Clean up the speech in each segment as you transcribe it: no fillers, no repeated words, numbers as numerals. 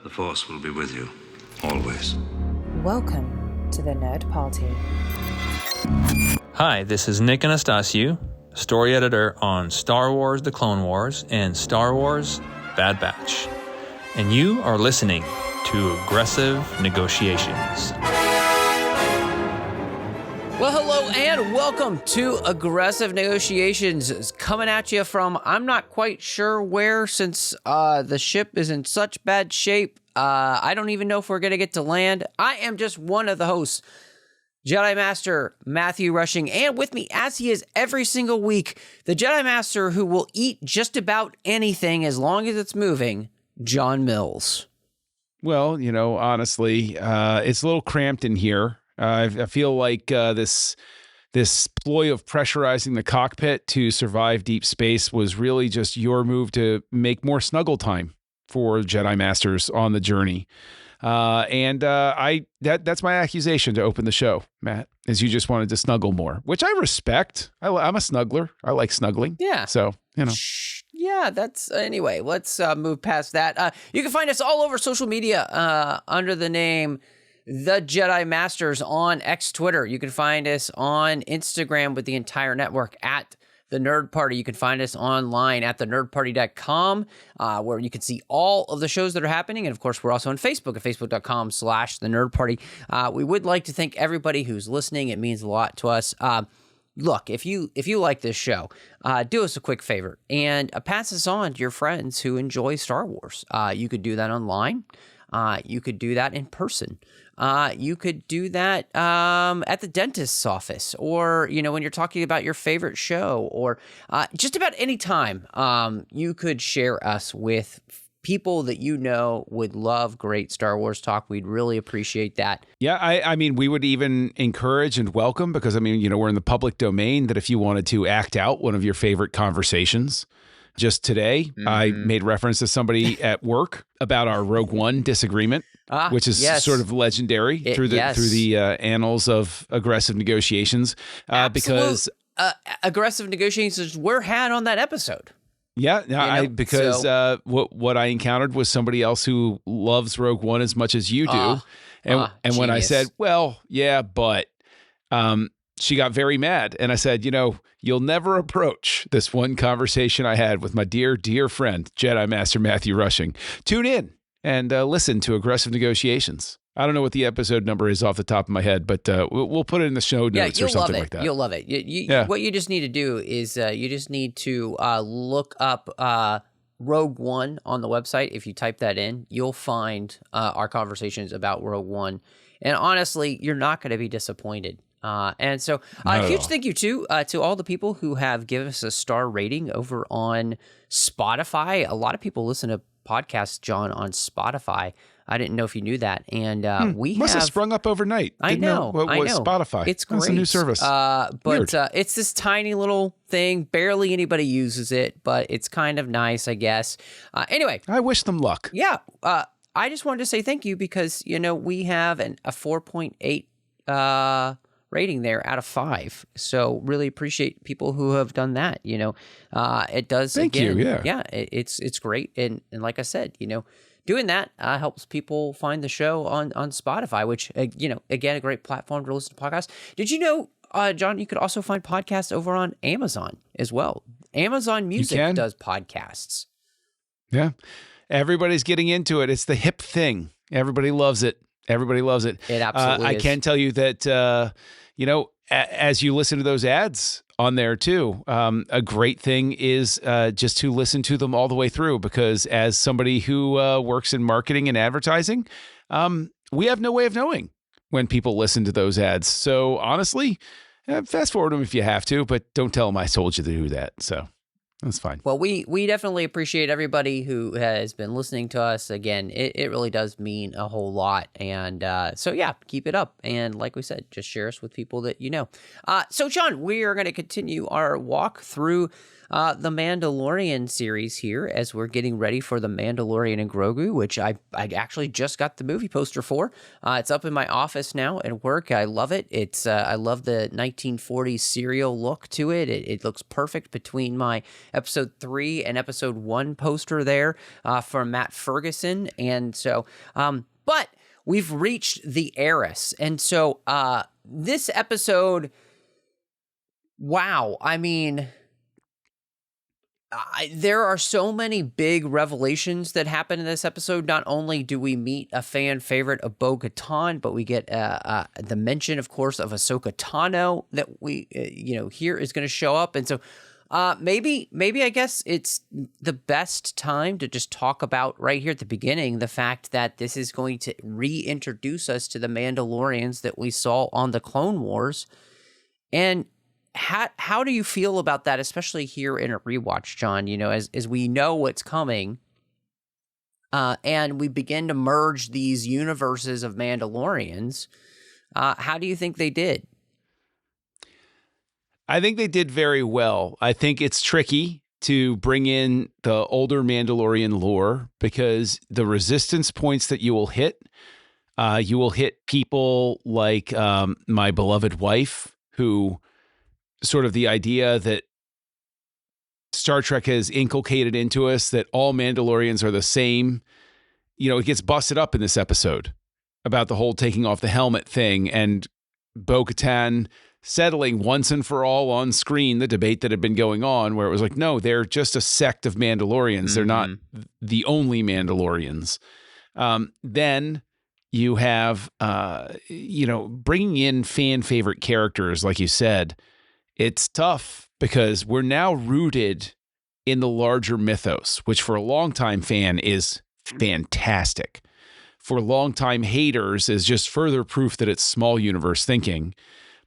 The Force will be with you, always. Welcome to the Nerd Party. Hi, this is Nick Anastasiou, story editor on Star Wars The Clone Wars and Star Wars Bad Batch. And you are listening to Aggressive Negotiations. Well, hello and welcome to Aggressive Negotiations. It's coming at you from, I'm not quite sure where, since the ship is in such bad shape. I don't even know if we're going to get to land. I am just one of the hosts, Jedi Master Matthew Rushing, and with me, as he is every single week, the Jedi Master who will eat just about anything as long as it's moving, John Mills. Well, you know, honestly, it's a little cramped in here. I feel like this ploy of pressurizing the cockpit to survive deep space was really just your move to make more snuggle time for Jedi Masters on the journey. That's my accusation to open the show, Matt, is you just wanted to snuggle more, which I respect. I'm a snuggler. I like snuggling. Yeah. So, you know. Yeah, that's anyway. Let's move past that. You can find us all over social media under the name The Jedi Masters on X Twitter. You can find us on Instagram with the entire network at The Nerd Party. You can find us online at thenerdparty.com, where you can see all of the shows that are happening. And of course, we're also on Facebook at facebook.com/The Nerd Party. We would like to thank everybody who's listening. It means a lot to us. Look, if you like this show, do us a quick favor and pass this on to your friends who enjoy Star Wars. You could do that online. You could do that in person. You could do that at the dentist's office, or, you know, when you're talking about your favorite show, or just about any time you could share us with people that you know would love great Star Wars talk. We'd really appreciate that. Yeah, I mean, we would even encourage and welcome, because, I mean, you know, we're in the public domain, that if you wanted to act out one of your favorite conversations. Just today, I made reference to somebody at work about our Rogue One disagreement, which is sort of legendary through the annals of aggressive negotiations. Because aggressive negotiations were had on that episode. Yeah, because what I encountered was somebody else who loves Rogue One as much as you do, and when I said, "Well, yeah, but," she got very mad, and I said, "You know, you'll never approach this one conversation I had with my dear, dear friend, Jedi Master Matthew Rushing. Tune in and listen to Aggressive Negotiations." I don't know what the episode number is off the top of my head, but we'll put it in the show notes or something like that. You'll love it. What you just need to do is you just need to look up Rogue One on the website. If you type that in, you'll find our conversations about Rogue One. And honestly, you're not going to be disappointed. And so a huge thank you to all the people who have given us a star rating over on Spotify. A lot of people listen to podcasts, John, on Spotify. I didn't know if you knew that. And we must have sprung up overnight. I know. Spotify. It's great. It's a new service. But it's this tiny little thing. Barely anybody uses it, but it's kind of nice, I guess. Anyway. I wish them luck. Yeah. I just wanted to say thank you because, you know, we have a 4.8 rating there out of 5. So really appreciate people who have done that. You know, it does. Thank you. Yeah. It's great. And like I said, you know, doing that helps people find the show on Spotify, which, you know, again, a great platform to listen to podcasts. Did you know, John, you could also find podcasts over on Amazon as well. Amazon Music does podcasts. Yeah. Everybody's getting into it. It's the hip thing. Everybody loves it. Everybody loves it. It absolutely is. I can tell you that, you know, as you listen to those ads on there too, a great thing is just to listen to them all the way through, because as somebody who works in marketing and advertising, we have no way of knowing when people listen to those ads. So honestly, fast forward them if you have to, but don't tell them I told you to do that. So that's fine. Well, we definitely appreciate everybody who has been listening to us. Again, it really does mean a whole lot. And so, yeah, keep it up. And like we said, just share us with people that you know. So, John, we are going to continue our walk through the Mandalorian series here as we're getting ready for The Mandalorian and Grogu, which I actually just got the movie poster for. It's up in my office now at work. I love it. It's I love the 1940s serial look to it. It looks perfect between my episode 3 and episode 1 poster there from Matt Ferguson. And so, but we've reached the Heiress. And so this episode, wow, I mean, there are so many big revelations that happen in this episode. Not only do we meet a fan favorite of Bo-Katan, but we get the mention, of course, of Ahsoka Tano that we, here is going to show up. And so maybe I guess it's the best time to just talk about right here at the beginning the fact that this is going to reintroduce us to the Mandalorians that we saw on the Clone Wars. And how do you feel about that, especially here in a rewatch, John? As we know what's coming, and we begin to merge these universes of Mandalorians, how do you think they did? I think they did very well. I think it's tricky to bring in the older Mandalorian lore because the resistance points that you will hit people like my beloved wife, who sort of the idea that Star Trek has inculcated into us that all Mandalorians are the same. It gets busted up in this episode about the whole taking off the helmet thing and Bo-Katan settling once and for all on screen the debate that had been going on where it was like, no, they're just a sect of Mandalorians. Mm-hmm. They're not the only Mandalorians. Then you have, bringing in fan favorite characters, like you said, it's tough because we're now rooted in the larger mythos, which for a longtime fan is fantastic. For longtime haters is just further proof that it's small universe thinking.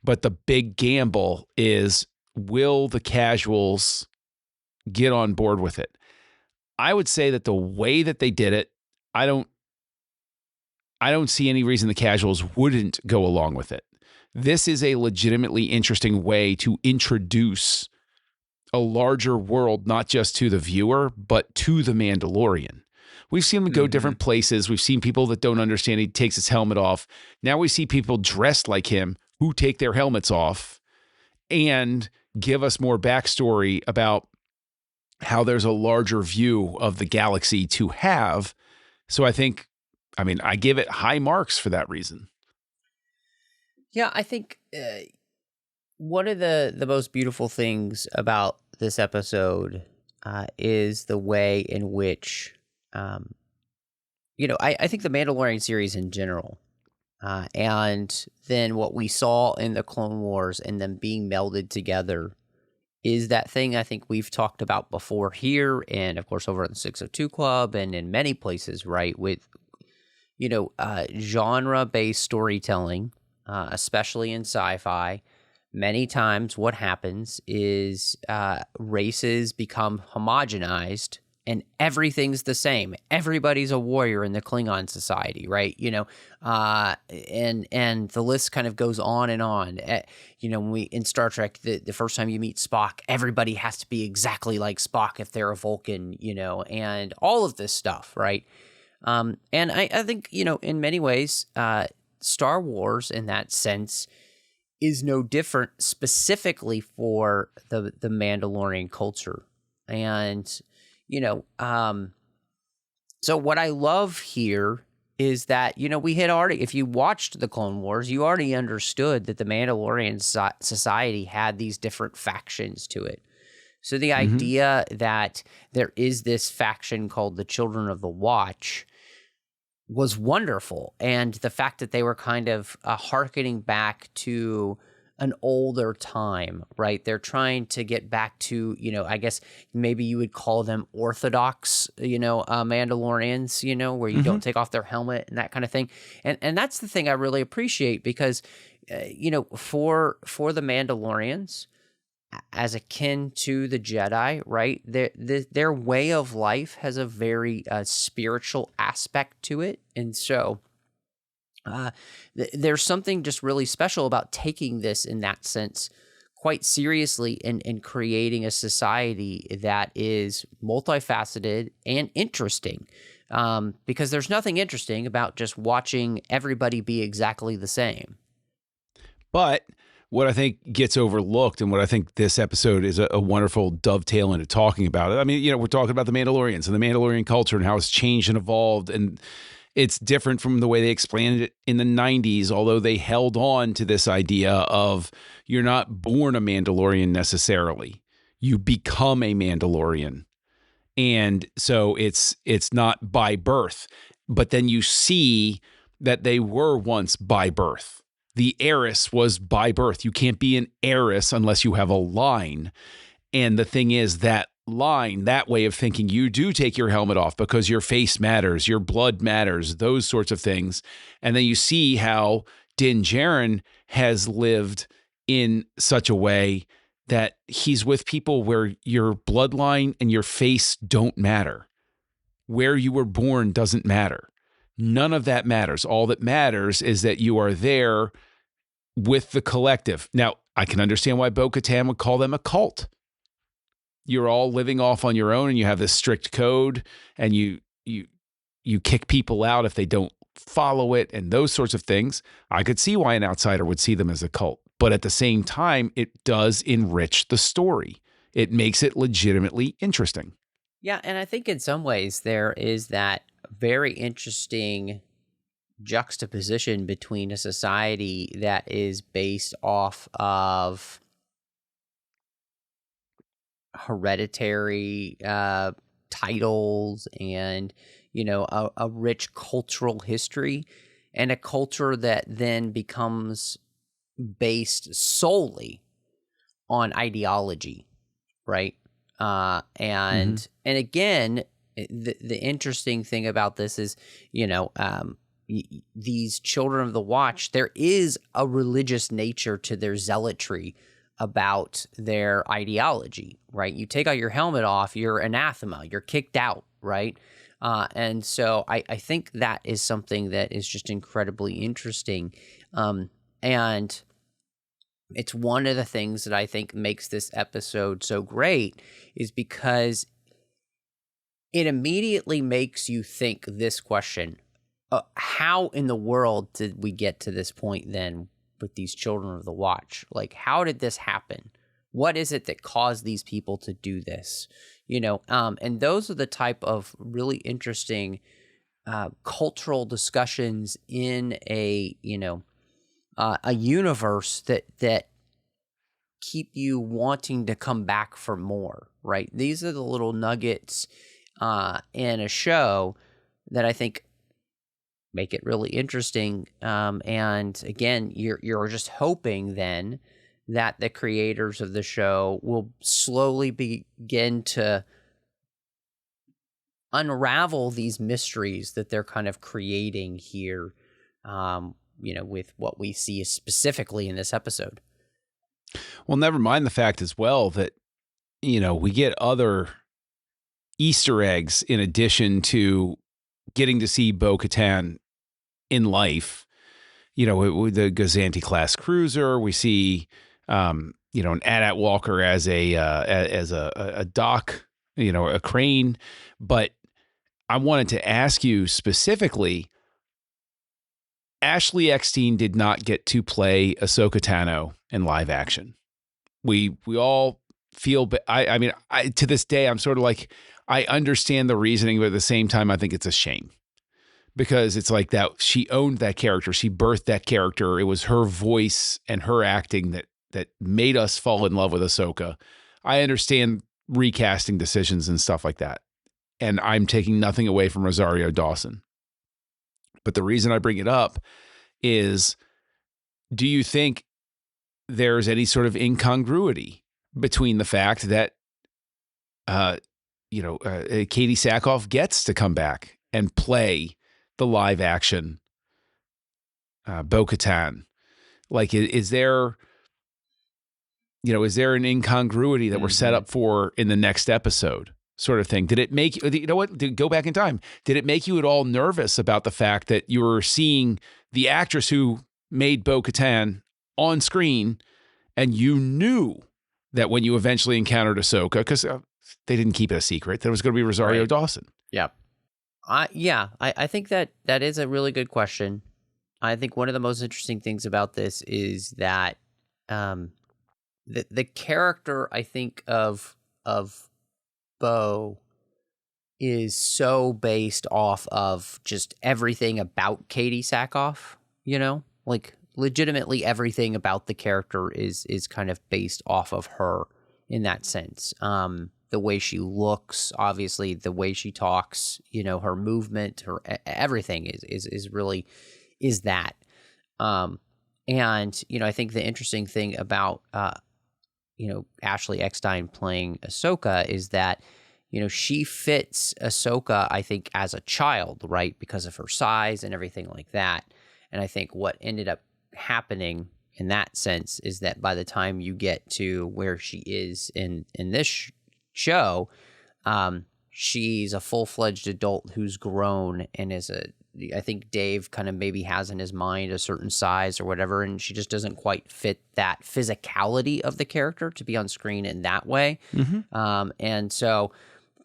But the big gamble is, will the casuals get on board with it? I would say that the way that they did it, I don't see any reason the casuals wouldn't go along with it. This is a legitimately interesting way to introduce a larger world, not just to the viewer, but to the Mandalorian. We've seen him go different places. We've seen people that don't understand he takes his helmet off. Now we see people dressed like him who take their helmets off and give us more backstory about how there's a larger view of the galaxy to have. So I give it high marks for that reason. Yeah, I think one of the most beautiful things about this episode is the way in which, I think the Mandalorian series in general, and then what we saw in the Clone Wars and them being melded together is that thing I think we've talked about before here and, of course, over in the 602 Club and in many places, right, with, genre-based storytelling, especially in sci-fi. Many times what happens is races become homogenized and everything's the same. Everybody's a warrior in the Klingon society, right? And the list kind of goes on and on. When in Star Trek, the first time you meet Spock, everybody has to be exactly like Spock if they're a Vulcan, and all of this stuff, right? And I think, in many ways, Star Wars in that sense is no different specifically for the Mandalorian culture. And, so what I love here is that, we had already, if you watched the Clone Wars, you already understood that the Mandalorian society had these different factions to it. So the idea that there is this faction called the Children of the Watch was wonderful. And the fact that they were kind of hearkening back to an older time, right? They're trying to get back to, I guess maybe you would call them Orthodox, Mandalorians, where you don't take off their helmet and that kind of thing. And that's the thing I really appreciate because, for the Mandalorians, as akin to the Jedi, right? Their way of life has a very spiritual aspect to it. And so there's something just really special about taking this in that sense quite seriously in creating a society that is multifaceted and interesting. Because there's nothing interesting about just watching everybody be exactly the same. But what I think gets overlooked, and what I think this episode is a wonderful dovetail into talking about it. I mean, we're talking about the Mandalorians and the Mandalorian culture and how it's changed and evolved, and it's different from the way they explained it in the 90s, although they held on to this idea of you're not born a Mandalorian necessarily. You become a Mandalorian. And so it's not by birth, but then you see that they were once by birth. The heiress was by birth. You can't be an heiress unless you have a line. And the thing is, that line, that way of thinking, you do take your helmet off because your face matters, your blood matters, those sorts of things. And then you see how Din Djarin has lived in such a way that he's with people where your bloodline and your face don't matter. Where you were born doesn't matter. None of that matters. All that matters is that you are there with the collective. Now, I can understand why Bo-Katan would call them a cult. You're all living off on your own, and you have this strict code, and you kick people out if they don't follow it, and those sorts of things. I could see why an outsider would see them as a cult. But at the same time, it does enrich the story. It makes it legitimately interesting. Yeah, and I think in some ways there is that very interesting juxtaposition between a society that is based off of hereditary titles and, a rich cultural history, and a culture that then becomes based solely on ideology, right? And again, the interesting thing about this is, these children of the Watch, there is a religious nature to their zealotry about their ideology, right? You take out your helmet off, you're anathema, you're kicked out, right? And so I think that is something that is just incredibly interesting. And it's one of the things that I think makes this episode so great, is because it immediately makes you think this question: how in the world did we get to this point then with these children of the Watch? Like, how did this happen? What is it that caused these people to do this? And those are the type of really interesting cultural discussions in a universe that keep you wanting to come back for more, right? These are the little nuggets in a show that I think make it really interesting. And again, you're just hoping then that the creators of the show will slowly begin to unravel these mysteries that they're kind of creating here, with what we see specifically in this episode. Well, never mind the fact as well that, we get other Easter eggs in addition to getting to see Bo-Katan in life. With the Gazanti class cruiser, we see, an AT-AT Walker as a dock, a crane. But I wanted to ask you specifically, Ashley Eckstein did not get to play Ahsoka Tano in live action. We all feel, I to this day, I'm sort of like, I understand the reasoning, but at the same time, I think it's a shame. Because it's like that she owned that character. She birthed that character. It was her voice and her acting that made us fall in love with Ahsoka. I understand recasting decisions and stuff like that. And I'm taking nothing away from Rosario Dawson. But the reason I bring it up is, do you think there's any sort of incongruity between the fact that, Katie Sackhoff gets to come back and play the live action Bo-Katan? Like, is there an incongruity that we're set up for in the next episode, sort of thing? Did it make go back in time? Did it make you at all nervous about the fact that you were seeing the actress who made Bo-Katan on screen and you knew that when you eventually encountered Ahsoka, because they didn't keep it a secret, that it was going to be Rosario Dawson. Yeah. I think that is a really good question. I think one of the most interesting things about this is that the character, I think, of Bo is so based off of just everything about Katie Sackhoff, you know? Like, legitimately everything about the character is kind of based off of her in that sense. The way she looks, obviously, the way she talks, you know, her movement, her everything is really that. And, you know, I think the interesting thing about, you know, Ashley Eckstein playing Ahsoka is that, you know, she fits Ahsoka, I think, as a child, right? Because of her size and everything like that. And I think what ended up happening in that sense is that by the time you get to where she is in this show, she's a full-fledged adult who's grown and is I think Dave kind of maybe has in his mind a certain size or whatever, and she just doesn't quite fit that physicality of the character to be on screen in that way. Mm-hmm. And so,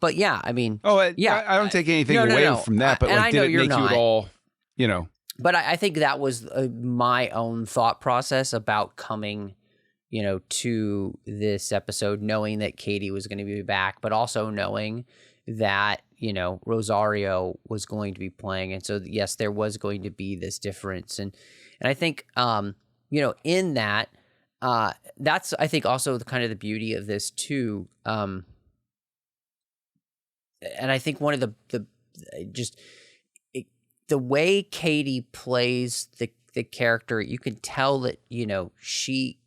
but yeah, I mean, I don't take anything away from that, but like, did it make you at all, you know? But I think that was my own thought process about coming, you know, to this episode, knowing that Katie was going to be back, but also knowing that, you know, Rosario was going to be playing. And so, yes, there was going to be this difference. And I think, you know, in that, that's, I think, also kind of the beauty of this too. And I think one of the way Katie plays the character, you can tell that, you know, she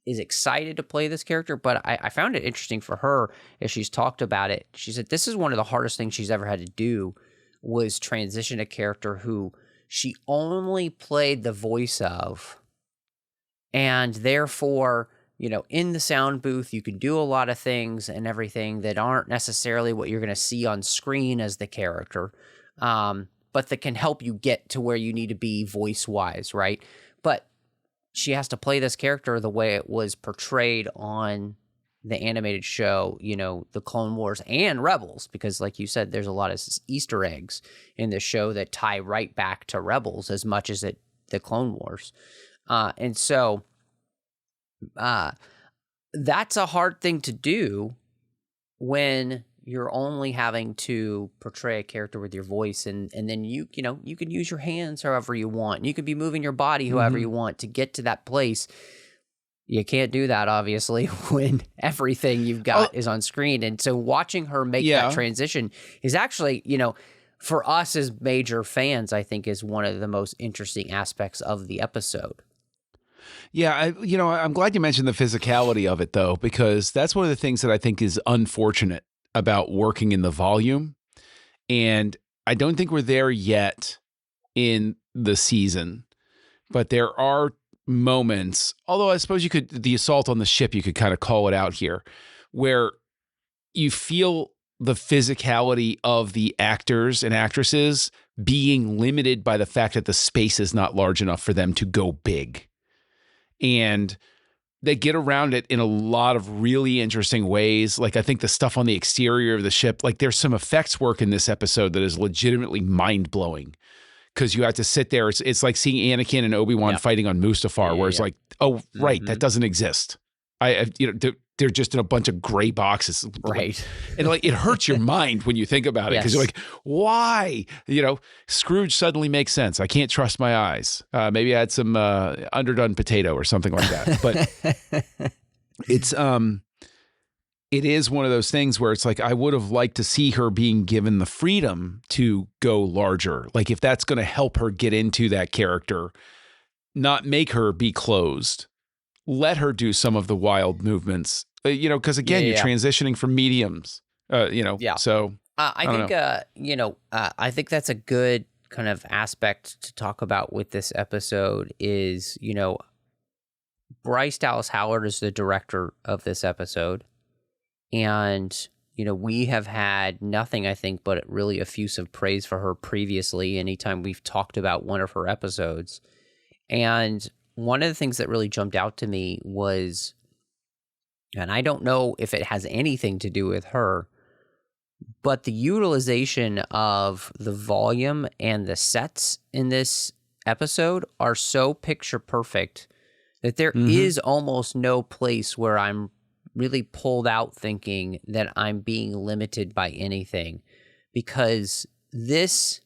is excited to play this character, but I found it interesting for her as she's talked about it. She said this is one of the hardest things she's ever had to do, was transition a character who she only played the voice of, and therefore, you know, in the sound booth, you can do a lot of things and everything that aren't necessarily what you're going to see on screen as the character, but that can help you get to where you need to be voice-wise, right? But she has to play this character the way it was portrayed on the animated show, you know, the Clone Wars and Rebels, because like you said, there's a lot of Easter eggs in the show that tie right back to Rebels as much as the Clone Wars. And so that's a hard thing to do when you're only having to portray a character with your voice, and then you know, you can use your hands however you want. You could be moving your body however you want to get to that place. You can't do that, obviously, when everything you've got is on screen. And so watching her make that transition is actually, you know, for us as major fans, I think is one of the most interesting aspects of the episode. Yeah, I'm glad you mentioned the physicality of it, though, because that's one of the things that I think is unfortunate about working in the volume. And I don't think we're there yet in the season, but there are moments, although I suppose the assault on the ship, you could kind of call it out here, where you feel the physicality of the actors and actresses being limited by the fact that the space is not large enough for them to go big. And they get around it in a lot of really interesting ways. Like, I think the stuff on the exterior of the ship, like there's some effects work in this episode that is legitimately mind-blowing, because you have to sit there. It's like seeing Anakin and Obi-Wan fighting on Mustafar, where it's like, oh, right, that doesn't exist. They're just in a bunch of gray boxes. Right. And like, it hurts your mind when you think about it, because you're like, why? You know, Scrooge suddenly makes sense. I can't trust my eyes. Maybe I had some underdone potato or something like that. But it is one of those things where it's like, I would have liked to see her being given the freedom to go larger. Like, if that's going to help her get into that character, not make her be closed. Let her do some of the wild movements, you know, because again, you're transitioning from mediums, you know. Yeah. So I think, you know, I think that's a good kind of aspect to talk about with this episode is, you know, Bryce Dallas Howard is the director of this episode. And, you know, we have had nothing, I think, but really effusive praise for her previously anytime we've talked about one of her episodes. And one of the things that really jumped out to me was, and I don't know if it has anything to do with her, but the utilization of the volume and the sets in this episode are so picture perfect that there is almost no place where I'm really pulled out thinking that I'm being limited by anything, because this,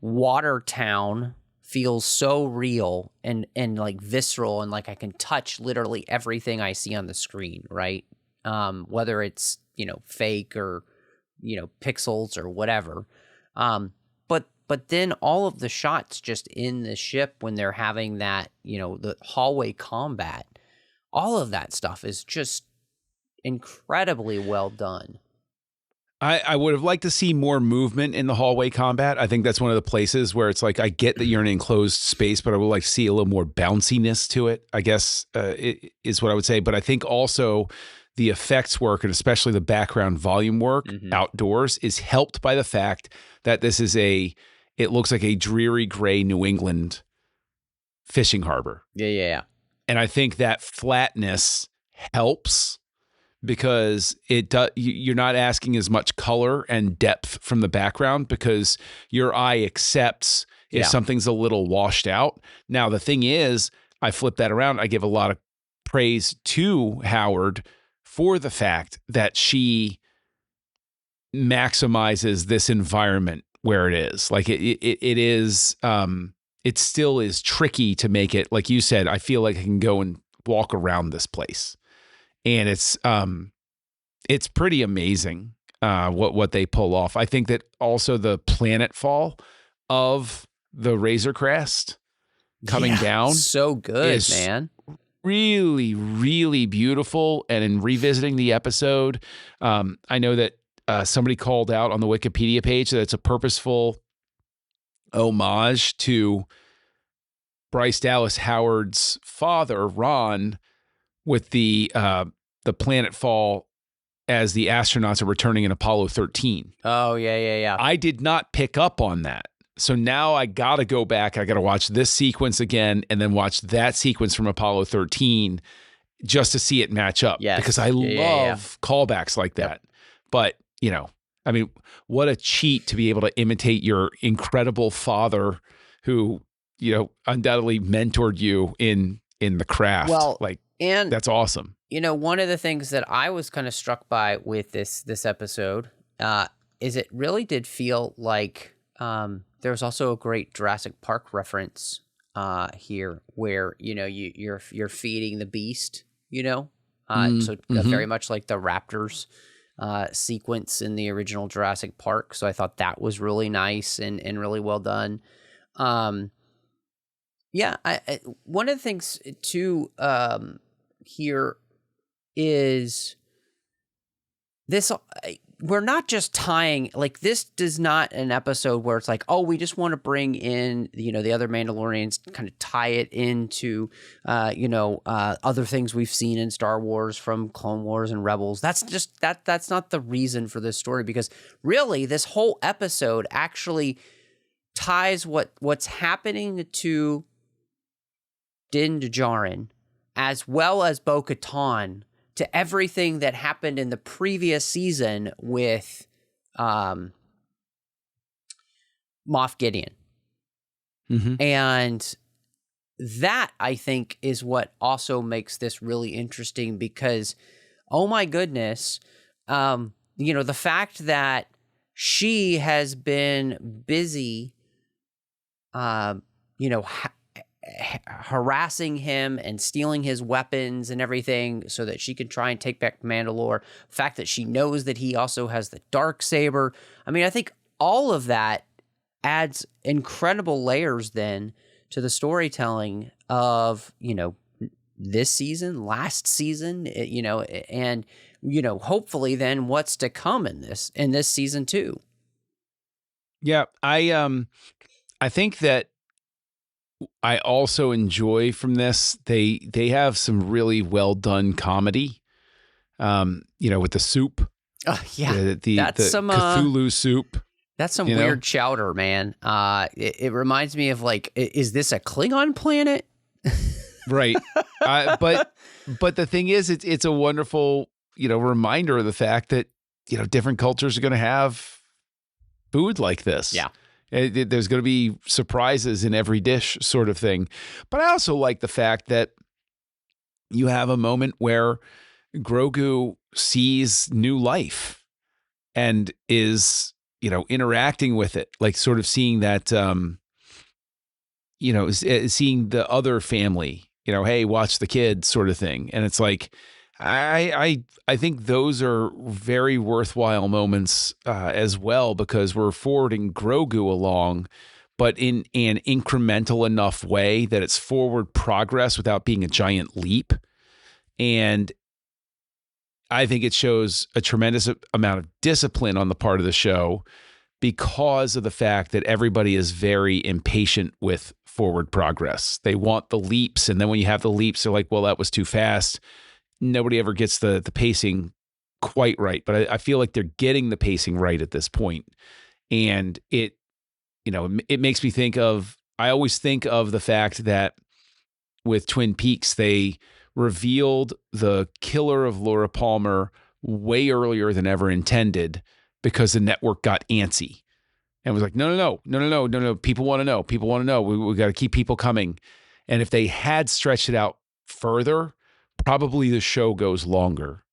water town feels so real and like visceral, and like I can touch literally everything I see on the screen, right? Whether it's, fake or, pixels or whatever. But then all of the shots just in the ship when they're having that, the hallway combat, all of that stuff is just incredibly well done. I would have liked to see more movement in the hallway combat. I think that's one of the places where it's like, I get that you're in an enclosed space, but I would like to see a little more bounciness to it, I guess, is what I would say. But I think also the effects work, and especially the background volume work outdoors, is helped by the fact that this is it looks like a dreary gray New England fishing harbor. Yeah. And I think that flatness helps, because you're not asking as much color and depth from the background, because your eye accepts if something's a little washed out. Now, the thing is, I flip that around. I give a lot of praise to Howard for the fact that she maximizes this environment where it is. Like it is, it still is tricky to make it, like you said, I feel like I can go and walk around this place. And it's pretty amazing what they pull off. I think that also the planet fall of the Razor Crest coming down, so good, man. Really, really beautiful. And in revisiting the episode, I know that somebody called out on the Wikipedia page that it's a purposeful homage to Bryce Dallas Howard's father, Ron, with the planet fall as the astronauts are returning in Apollo 13. Oh, yeah. I did not pick up on that. So now I got to go back. I got to watch this sequence again and then watch that sequence from Apollo 13 just to see it match up. Yes. Because I love callbacks like that. But, I mean, what a cheat to be able to imitate your incredible father who, undoubtedly mentored you in the craft. Well, and that's awesome. One of the things that I was kind of struck by with this episode is it really did feel like there was also a great Jurassic Park reference here, where you're feeding the beast, so very much like the Raptors sequence in the original Jurassic Park. So I thought that was really nice and really well done. One of the things too here is this. We're not just tying, like, this is not an episode where it's like, oh, we just want to bring in, the other Mandalorians, kind of tie it into, other things we've seen in Star Wars from Clone Wars and Rebels. That's just, that's not the reason for this story, because really this whole episode actually ties what's happening to Din Djarin as well as Bo-Katan to everything that happened in the previous season with Moff Gideon. And that, I think, is what also makes this really interesting, because, oh my goodness, the fact that she has been busy, harassing him and stealing his weapons and everything so that she can try and take back Mandalore. The fact that she knows that he also has the Darksaber. I mean, I think all of that adds incredible layers then to the storytelling of, this season, last season, and, hopefully then what's to come in this season too. Yeah. I think that I also enjoy from this, they have some really well done comedy, with the soup. That's some Cthulhu soup. That's some weird chowder, man. It reminds me of, like, is this a Klingon planet? Right. But the thing is, it's a wonderful, reminder of the fact that, different cultures are going to have food like this. Yeah. There's going to be surprises in every dish sort of thing. But I also like the fact that you have a moment where Grogu sees new life and is, interacting with it, like sort of seeing that, seeing the other family, hey, watch the kids sort of thing. And it's like, I think those are very worthwhile moments as well, because we're forwarding Grogu along, but in an incremental enough way that it's forward progress without being a giant leap. And I think it shows a tremendous amount of discipline on the part of the show, because of the fact that everybody is very impatient with forward progress. They want the leaps. And then when you have the leaps, they're like, well, that was too fast. Nobody ever gets the pacing quite right. But I feel like they're getting the pacing right at this point. And it makes me think of, I always think of the fact that with Twin Peaks, they revealed the killer of Laura Palmer way earlier than ever intended, because the network got antsy and was like, no. People want to know. We got to keep people coming. And if they had stretched it out further, probably the show goes longer.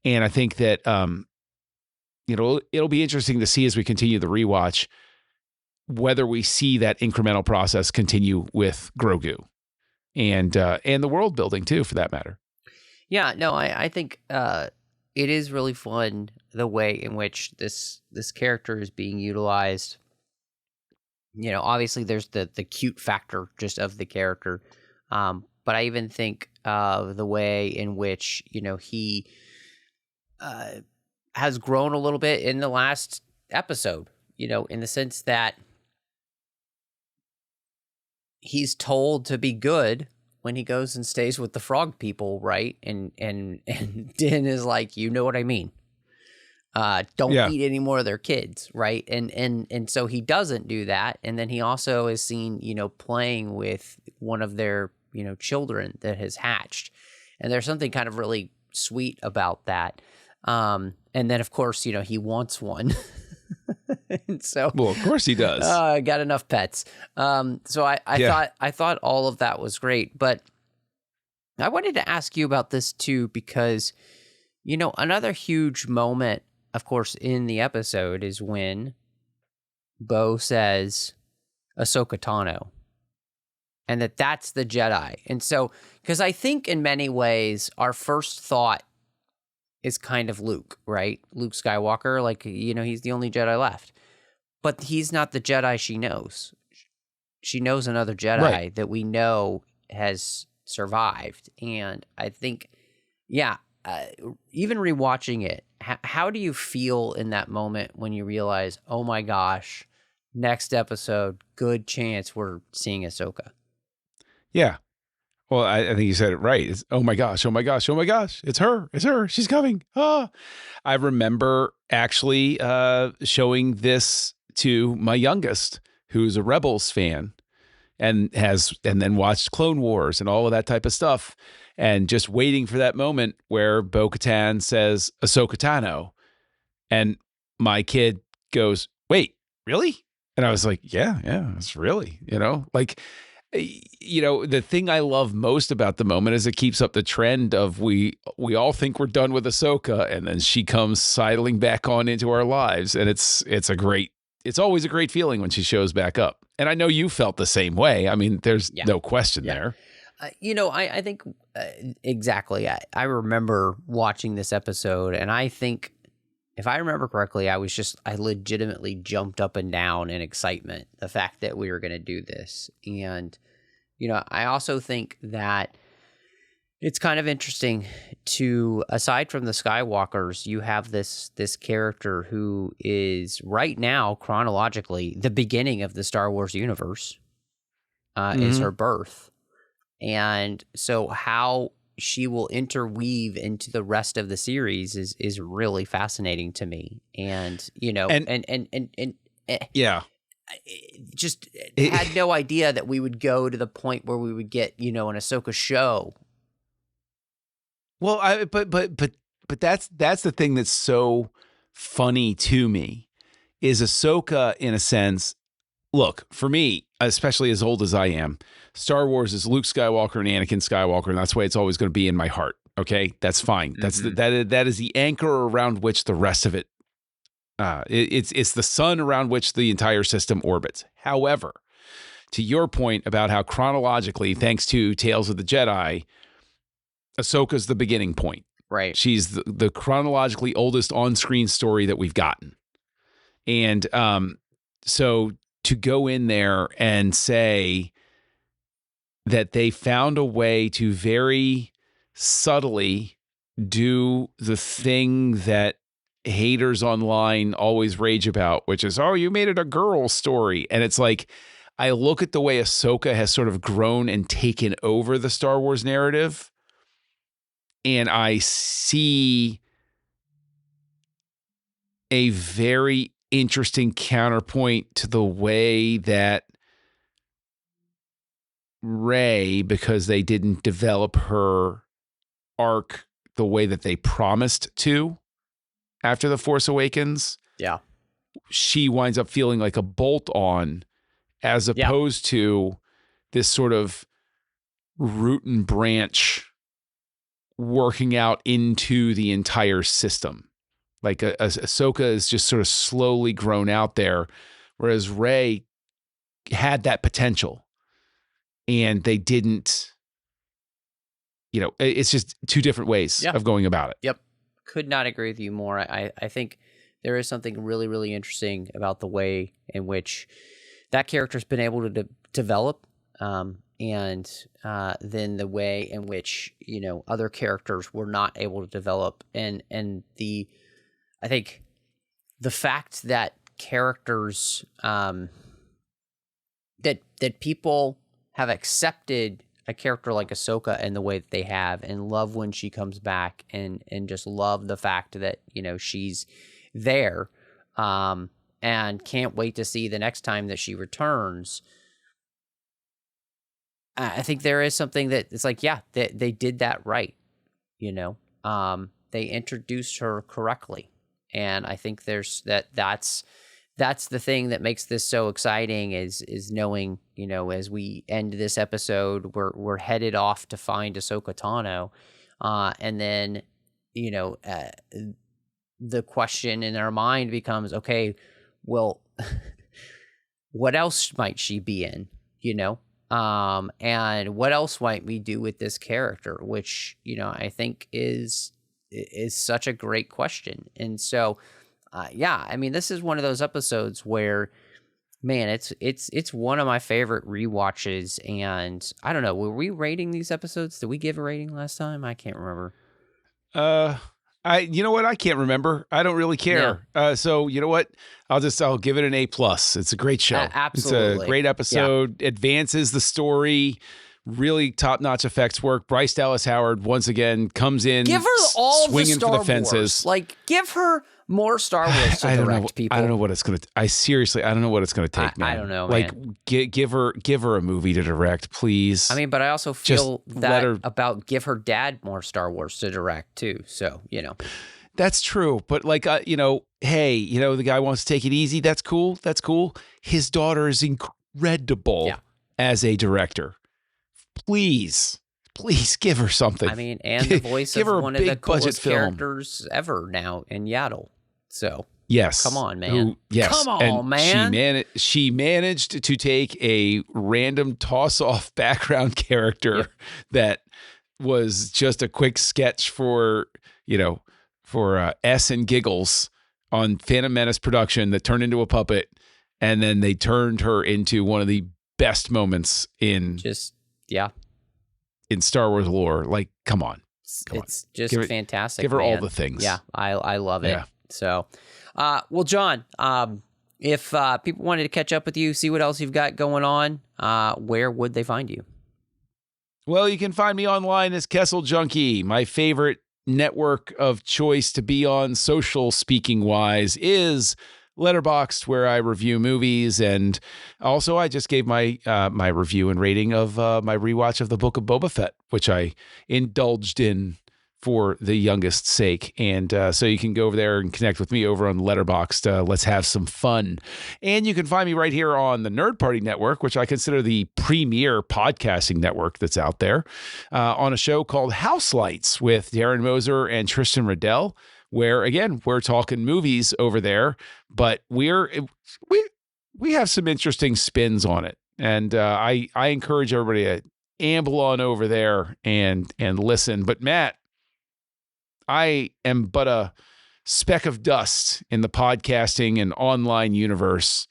And I think that, it'll be interesting to see as we continue the rewatch, whether we see that incremental process continue with Grogu and the world building too, for that matter. Yeah, no, I think it is really fun the way in which this character is being utilized. Obviously there's the cute factor just of the character. But I even think of the way in which, he has grown a little bit in the last episode, in the sense that he's told to be good when he goes and stays with the frog people, right? And Din is like, you know what I mean? Don't eat any more of their kids, right? And so he doesn't do that. And then he also is seen, playing with one of their, children that has hatched. And there's something kind of really sweet about that. And then, of course, he wants one. And so, well, of course he does. Got enough pets. So I thought all of that was great, but I wanted to ask you about this too, because, another huge moment, of course, in the episode is when Bo says Ahsoka Tano, and that's the Jedi. And so, because I think in many ways our first thought is kind of Luke, right? Luke Skywalker, like, he's the only Jedi left. But he's not the Jedi she knows. She knows another Jedi that we know has survived. And I think, even rewatching it, how do you feel in that moment when you realize, oh my gosh, next episode, good chance we're seeing Ahsoka? Yeah. Well, I think you said it right. It's, oh my gosh, it's her, she's coming. I remember actually showing this to my youngest, who's a Rebels fan and then watched Clone Wars and all of that type of stuff, and just waiting for that moment where Bo-Katan says Ahsoka Tano, and my kid goes, wait, really? And I was like, yeah, it's really, the thing I love most about the moment is it keeps up the trend of we all think we're done with Ahsoka, and then she comes sidling back on into our lives, and it's always a great feeling when she shows back up. And I know you felt the same way. I mean, there's no question there. I think exactly. I remember watching this episode, and I think, if I remember correctly, I legitimately jumped up and down in excitement, the fact that we were going to do this. And, I also think that it's kind of interesting to, aside from the Skywalkers, you have this character who is right now, chronologically, the beginning of the Star Wars universe, is her birth. And so how she will interweave into the rest of the series is really fascinating to me. And, just had no idea that we would go to the point where we would get, an Ahsoka show. Well, but that's the thing that's so funny to me is Ahsoka, in a sense. Look, for me, especially as old as I am, Star Wars is Luke Skywalker and Anakin Skywalker, and that's why it's always going to be in my heart. Okay, that's fine. That's that is the anchor around which the rest of it. It's the sun around which the entire system orbits. However, to your point about how chronologically, thanks to Tales of the Jedi, Ahsoka's the beginning point. Right. She's the chronologically oldest on-screen story that we've gotten. And so to go in there and say that they found a way to very subtly do the thing that haters online always rage about, which is, oh, you made it a girl story. And it's like, I look at the way Ahsoka has sort of grown and taken over the Star Wars narrative, and I see a very interesting counterpoint to the way that Rey, because they didn't develop her arc the way that they promised to after The Force Awakens. Yeah. She winds up feeling like a bolt on as opposed to this sort of root and branch working out into the entire system. Like Ahsoka is just sort of slowly grown out there, whereas Rey had that potential and they didn't, it's just two different ways of going about it. Yep. Could not agree with you more. I think there is something really, really interesting about the way in which that character's been able to develop, and then the way in which, other characters were not able to develop. And I think the fact that characters, that people have accepted a character like Ahsoka in the way that they have, and love when she comes back, and just love the fact that, she's there, and can't wait to see the next time that she returns. I think there is something that it's like, they did that right. They introduced her correctly. And I think that's the thing that makes this so exciting is knowing, as we end this episode, we're headed off to find Ahsoka Tano. And then, the question in our mind becomes, okay, well, what else might she be in, and what else might we do with this character, which, I think is such a great question. And so, this is one of those episodes where, man, it's one of my favorite rewatches. And I don't know, were we rating these episodes? Did we give a rating last time? I can't remember. You know what? I can't remember. I don't really care. Yeah. So you know what? I'll give it an A+. It's a great show. Absolutely. It's a great episode. Advances the story. Really top-notch effects work. Bryce Dallas Howard once again comes in. Give her all swinging the Star for the fences. Wars. Give her more Star Wars to direct people. I don't know what it's gonna. I don't know what it's gonna take, man. I don't know, man. Give her a movie to direct, please. But I also feel about give her dad more Star Wars to direct too. So that's true. But hey, the guy wants to take it easy. That's cool. His daughter is incredible as a director. Please give her something. And the voice of one of the coolest characters ever now in Yaddle. So yes, come on, man. Come on, and man. She managed to take a random toss-off background character that was just a quick sketch for S and Giggles on Phantom Menace production that turned into a puppet, and then they turned her into one of the best moments in in Star Wars lore. Come on. It's just fantastic. Give her all the things. Yeah, I love it. Yeah. So, well, John, if people wanted to catch up with you, see what else you've got going on, where would they find you? Well, you can find me online as Kessel Junkie. My favorite network of choice to be on social speaking wise is Letterboxd, where I review movies, and also I just gave my my review and rating of my rewatch of the Book of Boba Fett, which I indulged in for the youngest's sake. And so you can go over there and connect with me over on Letterboxd. Let's have some fun. And you can find me right here on the Nerd Party Network, which I consider the premier podcasting network that's out there, on a show called House Lights with Darren Moser and Tristan Riddell, where, again, we're talking movies over there, but we have some interesting spins on it. And I encourage everybody to amble on over there and listen. But Matt, I am but a speck of dust in the podcasting and online universe.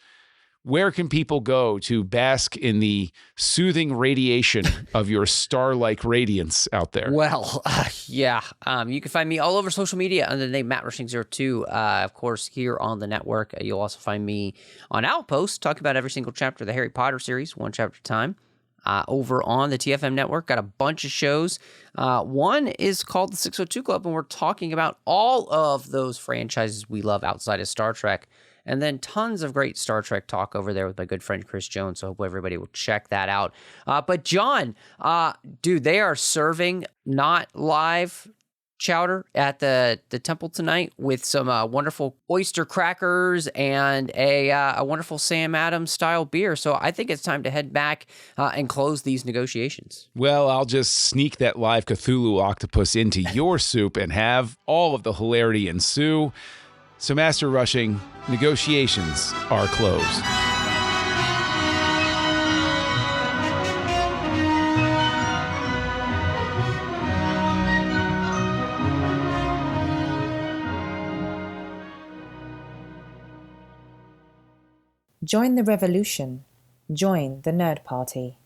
Where can people go to bask in the soothing radiation of your star-like radiance out there? Well, yeah. You can find me all over social media under the name Matt Rushing02. Of course, here on the network, you'll also find me on Outpost, talking about every single chapter of the Harry Potter series, one chapter at a time. Over on the TFM network, got a bunch of shows. One is called the 602 Club, and we're talking about all of those franchises we love outside of Star Trek. And then tons of great Star Trek talk over there with my good friend Chris Jones. So I hope everybody will check that out. But John, dude, they are serving not live chowder at the temple tonight with some wonderful oyster crackers and a wonderful Sam Adams style beer. So I think it's time to head back and close these negotiations. Well, I'll just sneak that live Cthulhu octopus into your soup and have all of the hilarity ensue. So, Master Rushing, negotiations are closed. Join the revolution. Join the Nerd Party.